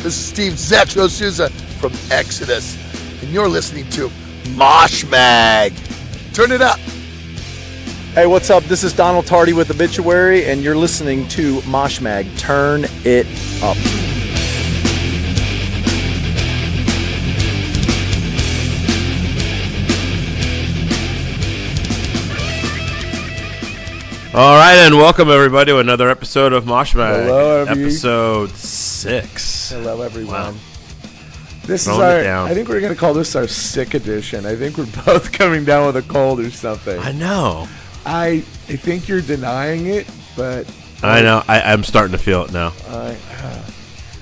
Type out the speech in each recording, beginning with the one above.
This is Steve Zetro Souza from Exodus, and you're listening to Mosh Mag. Turn it up. Hey, what's up? This is Donald Tardy with Obituary, and you're listening to Mosh Mag. Turn it up. All right, and welcome everybody to another episode of Mosh Mag. Hello, episode 6. Hello, everyone. Wow. This Throwing is our. it down. I think we're gonna call this our sick edition. I think we're both coming down with a cold or something. I know. I think you're denying it, but I know. I'm starting to feel it now.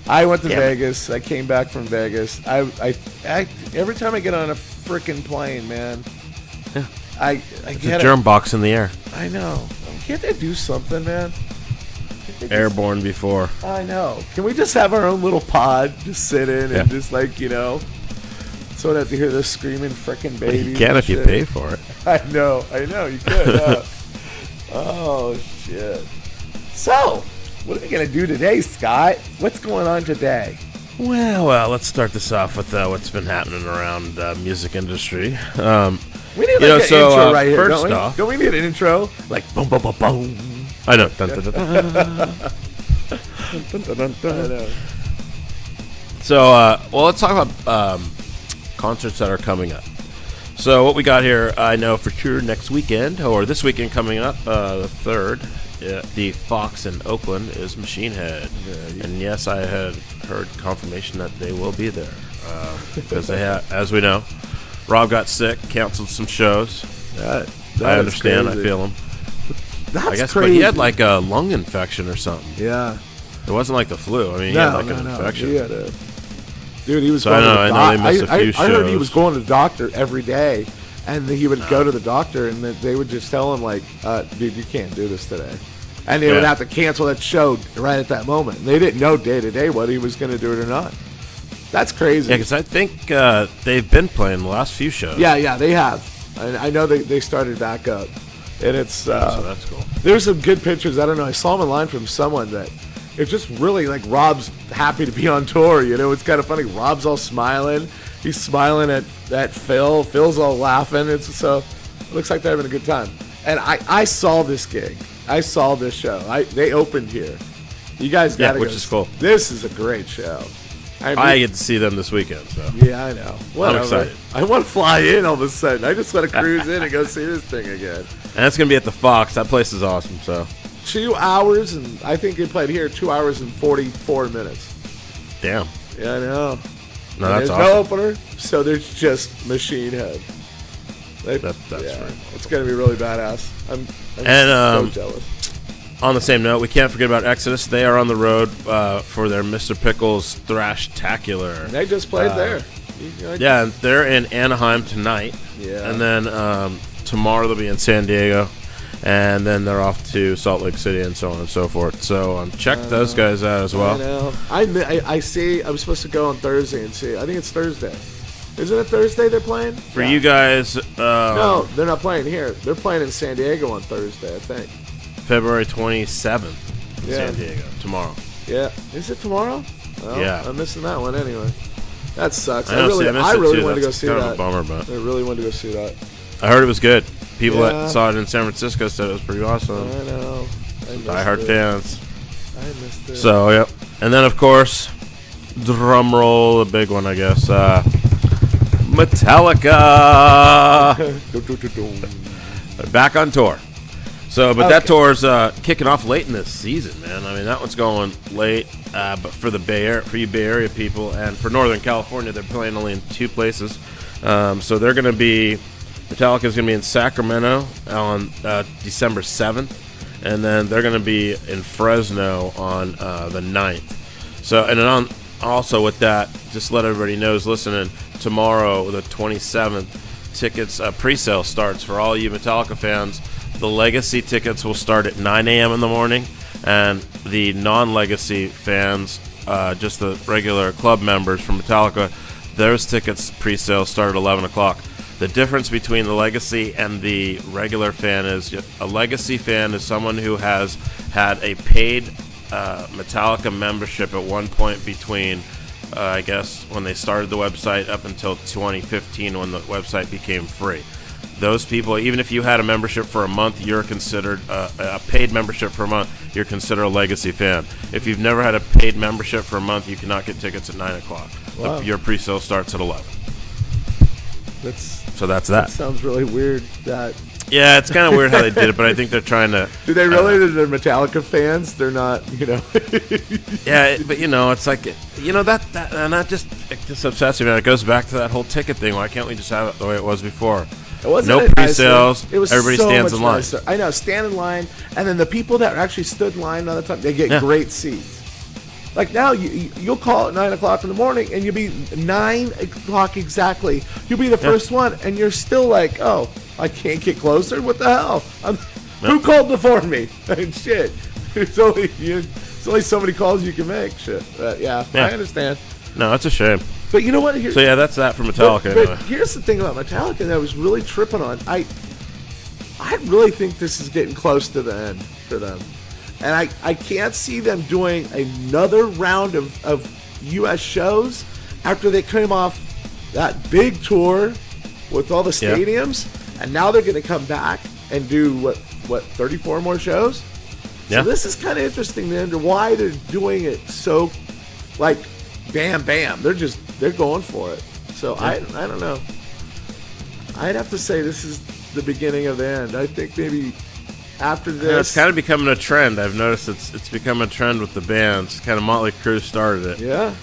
I went to Damn Vegas. I came back from Vegas. I every time I get on a freaking plane, man. Yeah. I It's get a germ box in the air. I know. Can't they do something, man? Airborne before. I know. Can we just have our own little pod, just sit in and just so I don't have to hear this screaming frickin' babies. You can if you pay for it. I know, you could. Oh, shit. So, what are we going to do today, Scott? What's going on today? Well, let's start this off with what's been happening around the music industry. We need an intro right here, first off. Don't we need an intro? Like, boom, boom, boom, boom. I know. I know. So, let's talk about concerts that are coming up. So, what we got here, I know for sure next weekend, or this weekend coming up, the 3rd, the Fox in Oakland is Machine Head. Yeah, and yes, I had heard confirmation that they will be there. Because they have, as we know, Rob got sick, canceled some shows. That I understand, I feel him. That's I guess, crazy. but he had like a lung infection or something. Yeah. It wasn't like the flu. I mean, he had like an infection. He had dude, he was going to the doctor. I know they missed a few shows. I heard he was going to the doctor every day, and he would go to the doctor, and they would just tell him, like, dude, you can't do this today. And they would have to cancel that show right at that moment. And they didn't know day to day whether he was going to do it or not. That's crazy. Yeah, because I think they've been playing the last few shows. Yeah, they have. I know they started back up. And it's so that's cool. There's some good pictures. I don't know. I saw them online from someone that it's just really like Rob's happy to be on tour. It's kind of funny. Rob's all smiling. He's smiling at Phil. Phil's all laughing. It looks like they're having a good time. And I saw this gig. I saw this show. They opened here. You guys got to go. Which is cool. This is a great show. I get to see them this weekend. So. Yeah, I know. Whatever. I'm excited. I want to fly in all of a sudden. I just want to cruise in and go see this thing again. And that's going to be at the Fox. That place is awesome. So 2 hours, and I think they played here 2 hours and 44 minutes. Damn. Yeah, I know. No, that's there's awesome. no opener, so there's just Machine Head. That's it's going to be really badass. I'm so jealous. On the same note, we can't forget about Exodus. They are on the road for their Mr. Pickles Thrash-tacular. They just played there. Yeah, and they're in Anaheim tonight. Yeah. And then tomorrow they'll be in San Diego. And then they're off to Salt Lake City and so on and so forth. So check those guys out as well. I know. I see. I'm supposed to go on Thursday and see. I think it's Thursday. Isn't it Thursday they're playing? For you guys... no, they're not playing here. They're playing in San Diego on Thursday, I think. February 27th in San Diego, tomorrow. Yeah. Is it tomorrow? Well, yeah. I'm missing that one anyway. That sucks. I really wanted to go see that. Kind of a bummer, but I really wanted to go see that. I heard it was good. People that saw it in San Francisco said it was pretty awesome. I know. Die-hard fans. I missed it. So, yep. And then, of course, drum roll, the big one, I guess. Metallica. Back on tour. So, but that tour's kicking off late in this season, man. I mean, that one's going late. But for the for you Bay Area people, and for Northern California, they're playing only in 2 places. So they're going to be, Metallica's going to be in Sacramento on December 7th, and then they're going to be in Fresno on the 9th. So, and then also with that, just let everybody know who's listening, tomorrow, the 27th, tickets, pre-sale starts for all you Metallica fans. The Legacy tickets will start at 9 a.m. in the morning, and the non-Legacy fans, just the regular club members from Metallica, those tickets pre-sale start at 11 o'clock. The difference between the Legacy and the regular fan is a Legacy fan is someone who has had a paid Metallica membership at one point between I guess, when they started the website up until 2015 when the website became free. Those people, even if you had a membership for a month, you're considered a paid membership for a month, you're considered a legacy fan. If you've never had a paid membership for a month, you cannot get tickets at 9 o'clock. Wow. Your pre-sale starts at 11. So that's that. sounds really weird. Yeah, it's kind of weird how they did it, but I think they're trying to... Do they really? They're Metallica fans? They're not, Yeah, but it's like, that not just obsessive, man. It goes back to that whole ticket thing. Why can't we just have it the way it was before? It wasn't no pre-sales. It was everybody so stands much in line. nicer. I know, stand in line, and then the people that actually stood in line all the time, they get great seats. Like now, you'll call at 9 o'clock in the morning, and you'll be 9 o'clock exactly. You'll be the first one, and you're still like, oh, I can't get closer? What the hell? Who called before me? Shit. It's only so many calls you can make. Shit. Yeah, I understand. No, that's a shame. But you know what? So yeah, that's that for Metallica. But anyway. here's the thing about Metallica that I was really tripping on. I really think this is getting close to the end for them. And I can't see them doing another round of U.S. shows after they came off that big tour with all the stadiums. And now they're going to come back and do, what 34 more shows? Yeah. So this is kind of interesting to why they're doing it so, like, bam, bam. They're going for it. So I don't know. I'd have to say this is the beginning of the end. I think maybe after this... Yeah, it's kind of becoming a trend. I've noticed it's become a trend with the bands. Kind of Motley Crue started it. Yeah.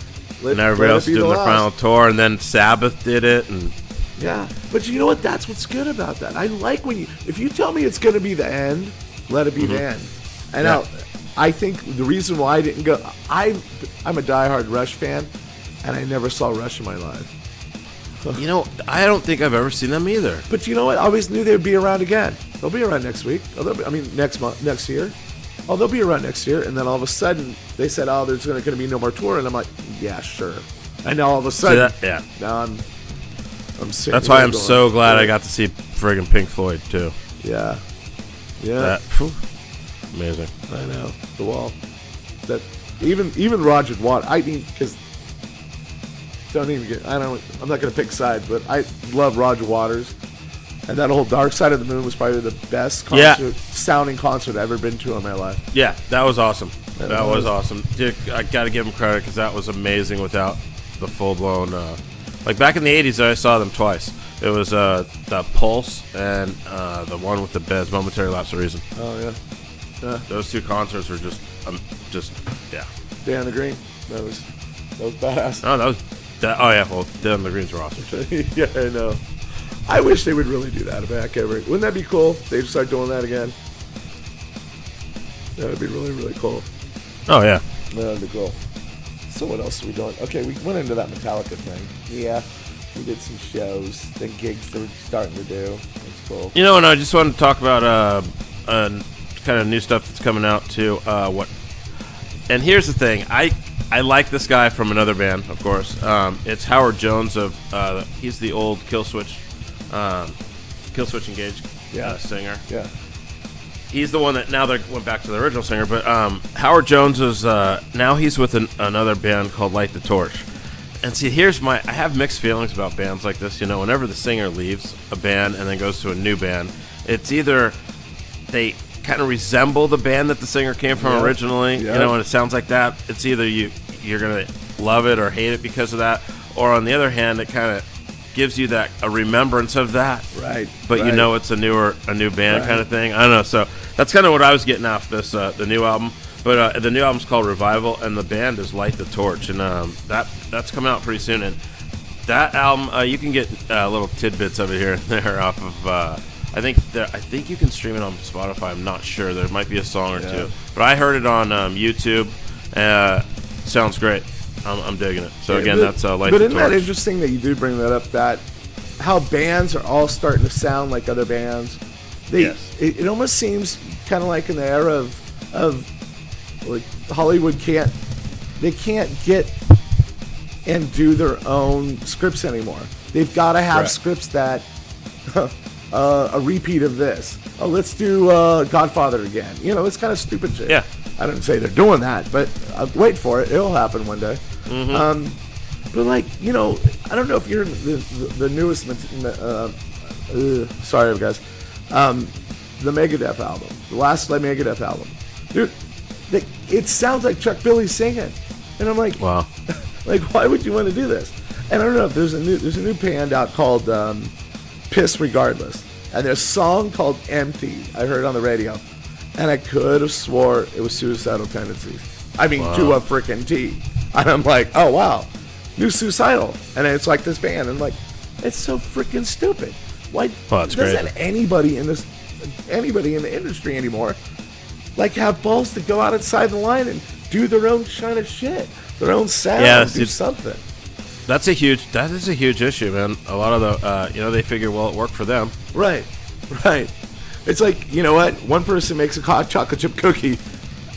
And everybody else doing their final tour, and then Sabbath did it, and... Yeah, but you know what? That's what's good about that. I like when if you tell me it's going to be the end, let it be the end. And I think the reason why I didn't go, I'm a diehard Rush fan, and I never saw Rush in my life. I don't think I've ever seen them either. But you know what? I always knew they'd be around again. They'll be around next week. Next month, next year. Oh, they'll be around next year. And then all of a sudden, they said, oh, there's going to be no more tour. And I'm like, yeah, sure. And now all of a sudden, now I'm sick. That's why I'm so glad I got to see friggin' Pink Floyd too. Yeah. Amazing. I know the wall. That even Roger Waters. I mean, because I'm not gonna pick sides, but I love Roger Waters, and that whole Dark Side of the Moon was probably the best sounding concert I've ever been to in my life. Yeah, that was awesome. That was awesome. Dude, I got to give him credit because that was amazing without the full blown. Like back in the 80s, I saw them twice. It was the Pulse and the one with the Beds, Momentary Lapse of Reason. Oh yeah. Those two concerts were just Dan the Green. That was badass. Oh yeah, well, Dan the Greens were awesome too. Yeah, I know. I wish they would really do that back ever. Wouldn't that be cool? They just start doing that again. That would be really, really cool. Oh yeah. That would be cool. So what else are we doing? Okay, we went into that Metallica thing. Yeah, we did some shows, then gigs they were starting to do. That's cool. And I just wanted to talk about kind of new stuff that's coming out too. And here's the thing, I like this guy from another band, of course. It's Howard Jones of he's the old Killswitch Engage singer. Yeah. He's the one that now they went back to the original singer, but Howard Jones is now he's with another band called Light the Torch. And see, I have mixed feelings about bands like this. Whenever the singer leaves a band and then goes to a new band, it's either they kind of resemble the band that the singer came from originally, and it sounds like that. It's either you're gonna love it or hate it because of that, or on the other hand, it kind of gives you a remembrance of that, right? But it's a new band kind of thing. I don't know. So that's kind of what I was getting off this the new album. But the new album's called Revival, and the band is Light the Torch, and that's coming out pretty soon. And that album, you can get little tidbits of it here and there off of. I think you can stream it on Spotify. I'm not sure. There might be a song or two, but I heard it on YouTube. Sounds great. I'm digging it. So again, that's Light the Torch. But isn't that interesting that you do bring that up? That how bands are all starting to sound like other bands. It almost seems kind of like in the era of like Hollywood can't get and do their own scripts anymore. They've got to have scripts that a repeat of this. Oh, let's do Godfather again. It's kind of stupid shit. Yeah. I don't say they're doing that, but wait for it. It'll happen one day. Mm-hmm. But like, you know, I don't know if you're the newest. Sorry, guys. The Megadeth album, the last Megadeth album, dude. It sounds like Chuck Billy singing, and I'm like, Wow. like, why would you want to do this? And I don't know if there's a new band out called Piss Regardless, and there's a song called Empty. I heard on the radio, and I could have swore it was Suicidal Tendencies. I mean, to a freaking T. And I'm like, oh wow, new Suicidal, and it's like this band, and I'm like, it's so freaking stupid. Why doesn't anybody in the industry anymore like have balls to go outside the line and do their own kind of shit, their own sound, do something? That is a huge issue, man. A lot of the they figure, well, it worked for them. Right. It's like, you know what? One person makes a hot chocolate chip cookie.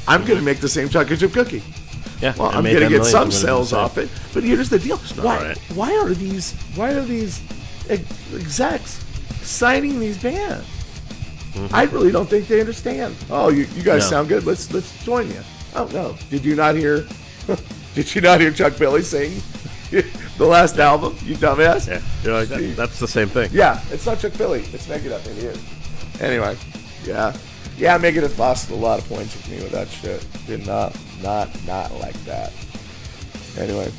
I'm going to make the same chocolate chip cookie. Yeah. Well, I'm going to get some sales off it. But here's the deal. Why are these execs signing these bands? Mm-hmm. I really don't think they understand. Oh, you guys sound good. Let's join you. Oh no. Did you not hear Chuck Billy sing the last album, you dumbass? Yeah. You're like, that's the same thing. Yeah, it's not Chuck Billy. It's Megadeth, idiot. Anyway, yeah, Megadeth lost a lot of points with me with that shit. Did not like that. Anyway,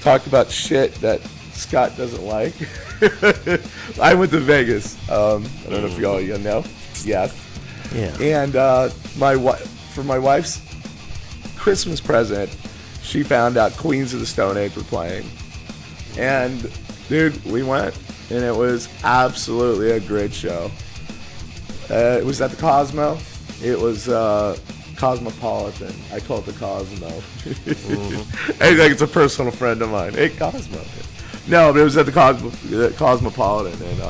talked about shit that Scott doesn't like. I went to Vegas. I don't know if y'all know. Yes. Yeah. And for my wife's Christmas present, she found out Queens of the Stone Age were playing. And, dude, we went, and it was absolutely a great show. It was at the Cosmo. It was Cosmopolitan. I call it the Cosmo. Mm-hmm. I think it's a personal friend of mine. Hey, Cosmo. No, but it was at the Cosmopolitan. And,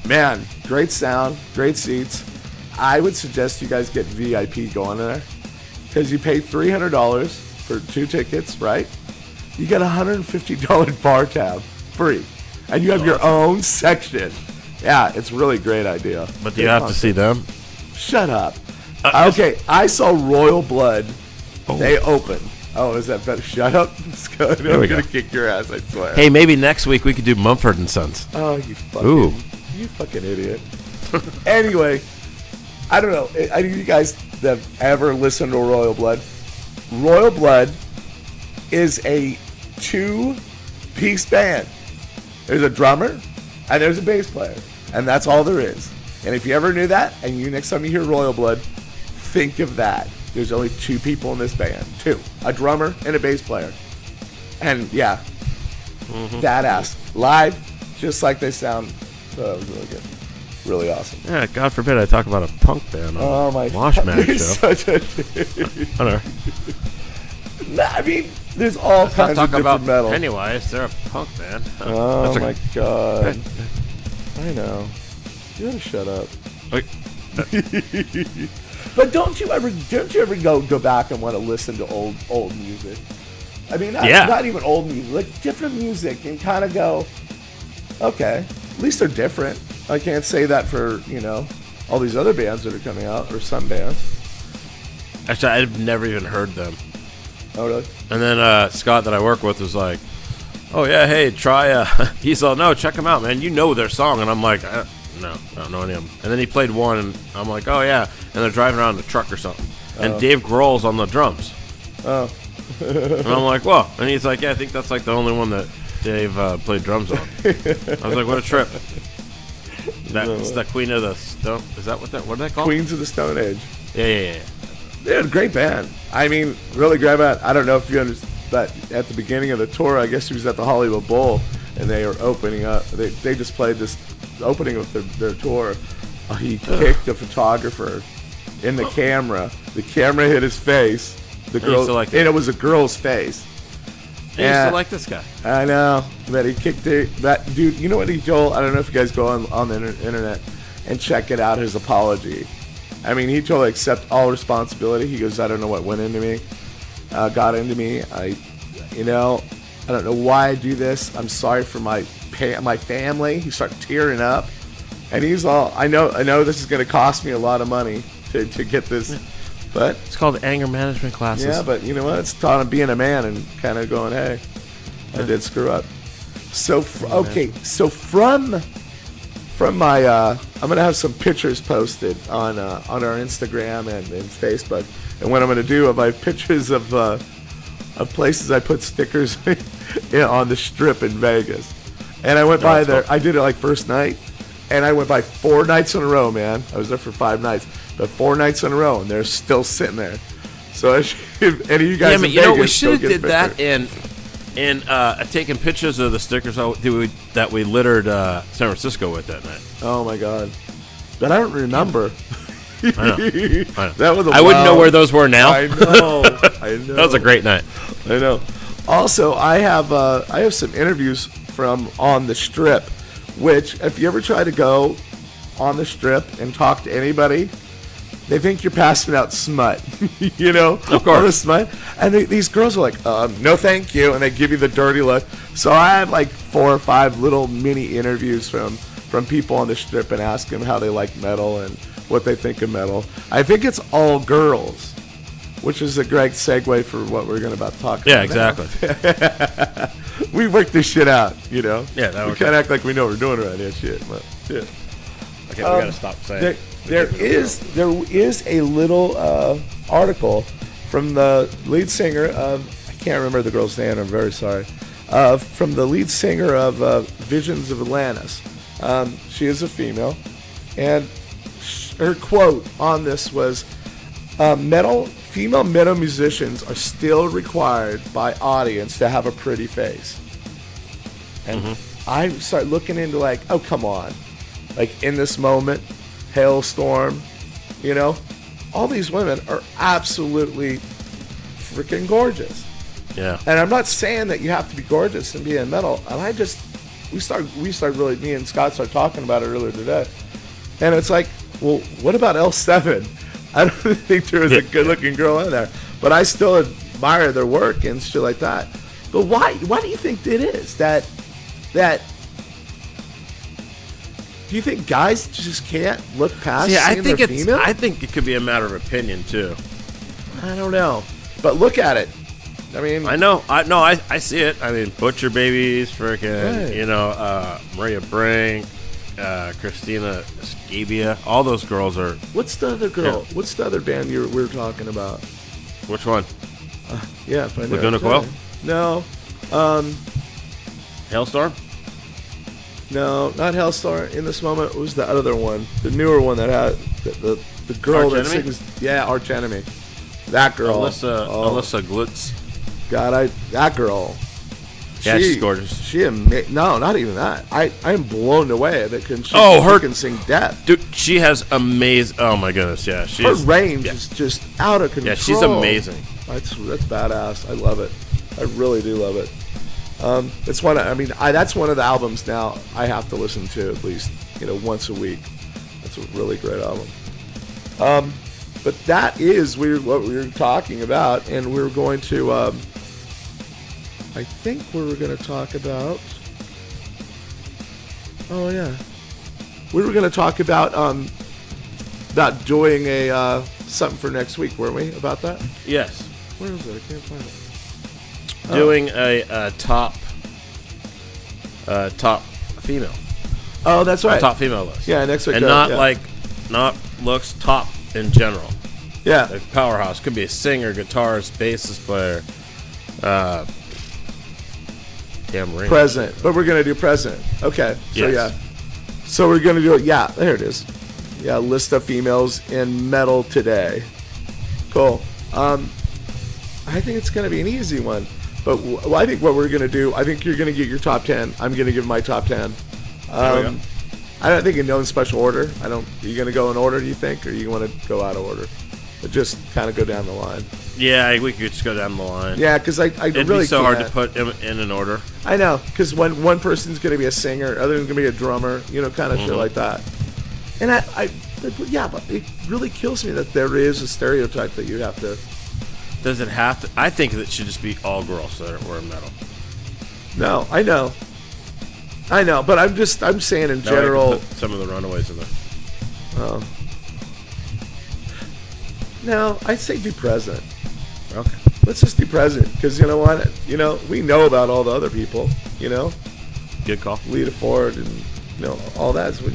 man, great sound, great seats. I would suggest you guys get VIP going there, because you pay $300 for 2 tickets, right? You get a $150 bar tab free, and you have your own section. Yeah, it's a really great idea. But do you have to see them? Shut up. Okay, I saw Royal Blood. Oh. They opened. Oh, is that better? Shut up. I'm going to kick your ass, I swear. Hey, maybe next week we could do Mumford and Sons. Oh, you fucking idiot. Anyway, I don't know. Any of you guys that have ever listened to Royal Blood? Royal Blood is a 2-piece band. There's a drummer and there's a bass player, and that's all there is. And if you ever knew that, and next time you hear Royal Blood, think of that. There's only 2 people in this band. 2. A drummer and a bass player. And yeah, badass. Live, just like they sound. So it was really good. Really awesome. Yeah, God forbid I talk about a punk band on a Mosh Mag show. Such a I don't know. I mean, there's all kinds of different metal. Pennywise, they're a punk band. Oh my God. I know. You gotta shut up. But don't you ever go back and want to listen to old music? I mean, not even old music, like different music, and kind of go, okay, at least they're different. I can't say that for, all these other bands that are coming out, or some bands. Actually, I've never even heard them. Oh, really? And then Scott that I work with was like, oh, yeah, hey, try, he's all, no, check them out, man. You know their song. And I'm like, no, I don't know any of them. And then he played one, and I'm like, oh, yeah. And they're driving around in a truck or something. And Dave Grohl's on the drums. Oh. And I'm like, whoa. And he's like, yeah, I think that's like the only one that Dave played drums on. I was like, what a trip. That's the Queen of the Stone. Is that what are they called? Queens of the Stone Age. Yeah. They're a great band. I mean, really great band. I don't know if you understand, but at the beginning of the tour, I guess he was at the Hollywood Bowl, and they were opening up. They just played this opening of their tour. He kicked a photographer in the camera. The camera hit his face. The girl, and it was a girl's face. I used to like this guy. I know, but he kicked that dude. You know what he told? I don't know if you guys go on the internet and check it out. His apology. I mean, he totally accept all responsibility. He goes, I don't know what got into me. I don't know why I do this. I'm sorry for my family. He started tearing up, and he's all, I know this is going to cost me a lot of money to get this. But it's called anger management classes. Yeah, but you know what? It's taught him being a man and kind of going, hey, I did screw up. So so from my I'm gonna have some pictures posted on our Instagram and Facebook. And what I'm gonna do, I have pictures of places I put stickers on the Strip in Vegas. And I went by there. Cool. I did it like first night, and I went by 4 nights in a row, man. I was there for 5 nights, but 4 nights in a row, and they're still sitting there. So if any of you guys, we should have did that in taking pictures of the stickers that we littered San Francisco with that night. Oh my God! But I don't remember. I know. That was I wouldn't know where those were now. I know. That was a great night. I know. Also, I have some interviews from on the Strip, which if you ever try to go on the Strip and talk to anybody, they think you're passing out smut. You know, of course, all the smut. And these girls are like, no, thank you, and they give you the dirty look. So I have like 4 or 5 little mini interviews from people on the Strip and ask them how they like metal and what they think of metal. I think it's all girls, which is a great segue for what we're going to about to talk about. Yeah, exactly. We worked this shit out, you know. Yeah, that we can't act like we know what we're doing around here, shit. But yeah. Okay, we got to stop saying. There is a little article from the lead singer of, I can't remember the girl's name. I'm very sorry. From the lead singer of Visions of Atlantis. She is a female, and her quote on this was, female metal musicians are still required by audience to have a pretty face. And I start looking into like, oh, come on. Like In This Moment, Hailstorm, you know, all these women are absolutely freaking gorgeous. Yeah. And I'm not saying that you have to be gorgeous and be in metal. And we start really, me and Scott started talking about it earlier today. And it's like, well, what about L7? I don't think there was a good-looking girl in there, but I still admire their work and shit like that. But why do you think it is that? Do you think guys just can't look past? Yeah, I think female? I think it could be a matter of opinion too. I don't know, but look at it. I mean, I see it. I mean, Butcher Babies, freaking, right. You know, Maria Brink, Christina Scabia, all those girls are. What's the other girl? Yeah. What's the other band we were talking about? Which one? Yeah, if I know. Laguna Coil? No. Hailstorm? No, not Hellstar. In This Moment, it was the other one, the newer one that had the girl Arch that Enemy? sings. Yeah, Arch Enemy. That girl. Alyssa Glutz. God, that girl. Yeah, she's gorgeous. No, not even that. I'm blown away that she can sing Death. Dude, she has amazing. Oh my goodness, yeah. Her range is just out of control. Yeah, she's amazing. That's badass. I love it. I really do love it. It's one. That's one of the albums now I have to listen to at least, once a week. That's a really great album. But that is what we were talking about, and we were going to. I think we were going to talk about. Oh yeah, we were going to talk about doing a something for next week, weren't we? About that? Yes. Where is it? I can't find it. Doing a top female. Oh, that's right. A top female list. Yeah, next week. And not looks top in general. Yeah. Like powerhouse. Could be a singer, guitarist, bassist player. Tambourine. President. But we're going to do president. Okay. So, yes. yeah. So we're going to do it. Yeah, there it is. Yeah, list of females in metal today. Cool. I think it's going to be an easy one. But I think what we're going to do, I think you're going to get your top 10. I'm going to give my top 10. I don't think in no special order. Are you going to go in order, do you think? Or you want to go out of order? But just kind of go down the line. Yeah, we could just go down the line. Yeah, because It'd really be so can't. hard to put them in an order. I know, because one person's going to be a singer, other one's going to be a drummer, kind of shit like that. And but it really kills me that there is a stereotype that you have to. Does it have to? I think it should just be all girls that are metal. No, I know, but I'm saying in general. Put some of the Runaways in there. Oh. No, I'd say be present. Okay. let's just do president, because you know what? You know, we know about all the other people. You know, Good call. Lita Ford and all that's when.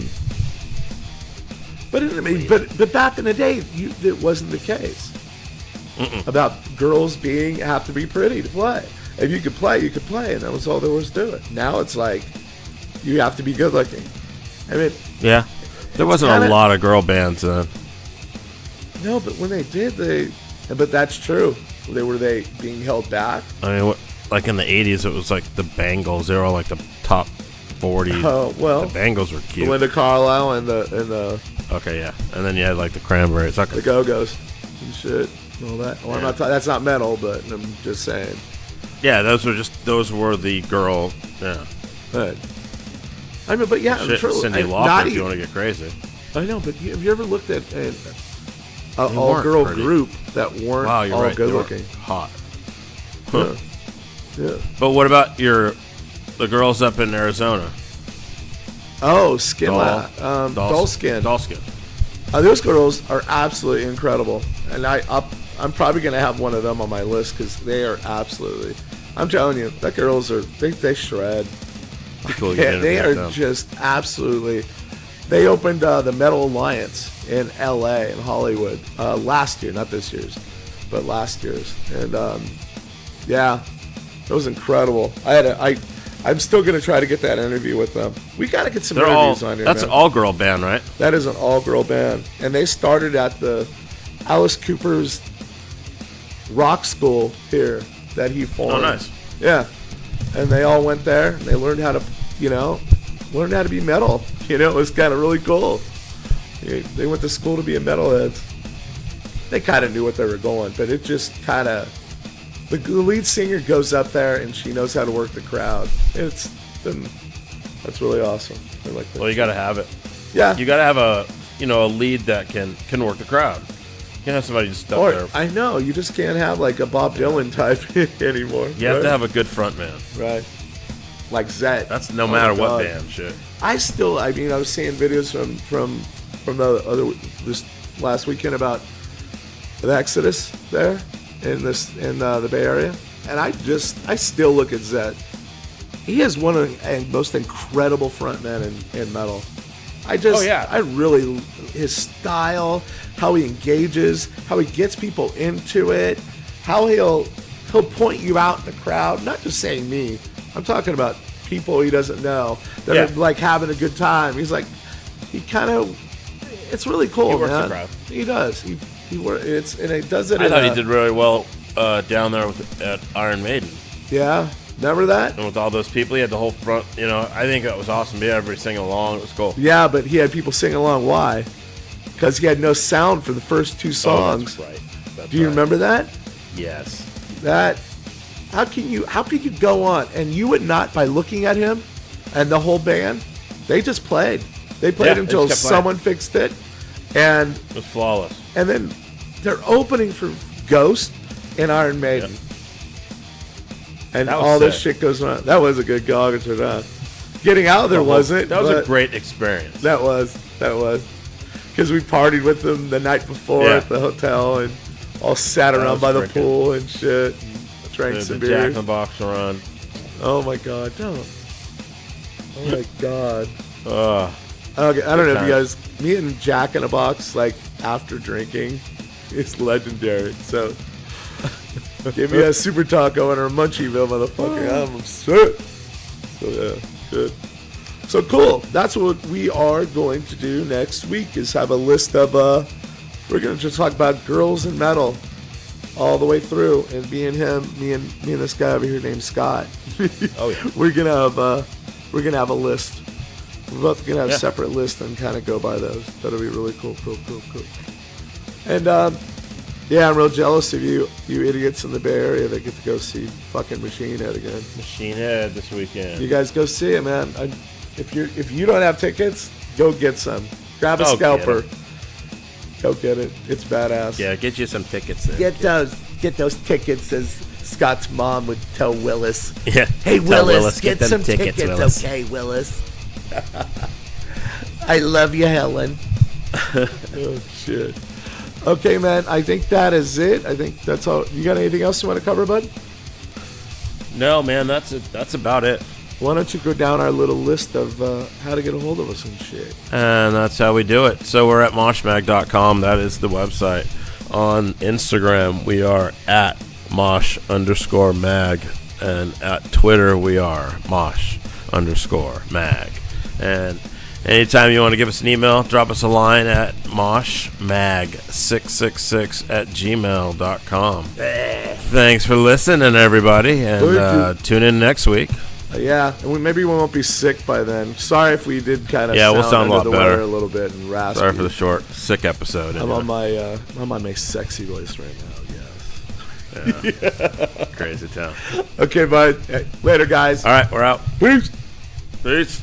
But but back in the day, it wasn't the case. About girls have to be pretty to play. If you could play, you could play, and that was all there was to it. Now it's like you have to be good looking. I mean, Yeah. There wasn't a lot of girl bands then. no, but when they did, but that's true. Were they being held back? I mean, like in the 80s, it was like the Bangles. They were all like the top 40. Oh, well. The Bangles were cute. Linda Carlisle and the Okay, yeah. And then you had like the Cranberries. Okay. the Go-Go's and shit and all that. Well, Yeah. that's not metal, but I'm just saying. Yeah, those were the girl. Yeah. But I mean, but yeah, Shit, true. Cindy Lauper if you want to get crazy. I know, but have you ever looked at an weren't all-girl pretty. group that weren't Wow, you're all right. They were good-looking? hot. Yeah. Yeah. But what about the girls up in Arizona? Oh, Skin Lab. Doll Skin. Doll Skin. Those girls are absolutely incredible, and I'm probably gonna have one of them on my list because they are absolutely. I'm telling you, that girls they shred. Be cool to get Yeah, they interviewed are with them. just absolutely. They opened the Metal Alliance in L.A. in Hollywood last year, not this year's, but last year's, and yeah, it was incredible. I'm still gonna try to get that interview with them. We gotta get some interviews on here. That's man. an all-girl band, right? That is an all-girl band, and they started at the Alice Cooper's rock school here that he formed. Oh, nice. Yeah, and they all went there. And they learned how to, learned how to be metal. It was kind of really cool. They went to school to be a metalheads. They kind of knew what they were going, but it just kind of. The lead singer goes up there and she knows how to work the crowd. That's really awesome. I like that. Well, you got to have it. Yeah. You got to have a lead that can work the crowd. You can't have somebody just up there. I know, you just can't have like a Bob Dylan type anymore. You have to have a good front man. Right. Like Zet. That's no Oh matter my what God. band. Shit. I was seeing videos from this last weekend about the Exodus there in the Bay Area, and I still look at Zet. He is one of the most incredible frontmen in metal. His style, how he engages, how he gets people into it, how he'll point you out in the crowd, not just saying me. I'm talking about people he doesn't know that are like having a good time. He's like, it's really cool, He works man. the crowd. He does. He does it. I thought he did really well down there at Iron Maiden. Yeah, remember that? And with all those people, he had the whole front. I think that was awesome. Yeah, everybody singing along. It was cool. Yeah, but he had people sing along. Why? Because he had no sound for the first two songs. Oh, that's right. Do you remember that? Yes. How can you go on and you would not, by looking at him and the whole band, they just played. They played Yeah, they until just kept playing. someone fixed it, and It was flawless. then they're opening for Ghost and Iron Maiden. And That was all this sick. shit goes on. That was a good gog to that. Getting out there wasn't. That was a but great experience. That was. Because we partied with them the night before Yeah. at the hotel and all sat around was by the freaking- pool and shit. Drank the some Jack beer. in the Box run. Oh my god, don't. Oh my god. Ugh. Okay, I don't know if you time. guys. Me and Jack in a Box, like after drinking, is legendary. So give me a super taco and a Munchieville, motherfucker. I'm upset. So yeah, good. So cool. That's what we are going to do next week. Is have a list of. We're gonna just talk about girls in metal, all the way through, and me and this guy over here named Scott. Oh yeah. We're gonna have a list. We're both gonna have a separate list and kind of go by those. That'll be really cool. And yeah, I'm real jealous of you idiots in the Bay Area that get to go see fucking Machine Head again. Machine Head this weekend. You guys go see it, man. If you don't have tickets, go get some. Grab a Go get scalper. 'em. Go get it. It's badass. Yeah, get you some tickets there. Get those tickets, as Scott's mom would tell Willis. Yeah. Hey Tell Willis, get get them some tickets, Willis. okay, Willis? I love you, Helen. Oh shit. Okay, man. I think that is it. I think that's all. You got anything else you want to cover, bud? No, man, that's it. That's about it. Why don't you go down our little list of how to get a hold of us and shit? And that's how we do it. So we're at moshmag.com. That is the website. On Instagram, we are at mosh_mag. And at Twitter, we are mosh_mag. And anytime you want to give us an email, drop us a line at moshmag666@gmail.com. Thanks for listening, everybody. And tune in next week. Yeah, and maybe we won't be sick by then. Sorry if we did kind of we'll sound a lot the better. weather a little bit and raspy. Sorry for the short, sick episode. I'm on my sexy voice right now. Crazy town. Okay, bud. Later, guys. All right, we're out. Peace. Peace.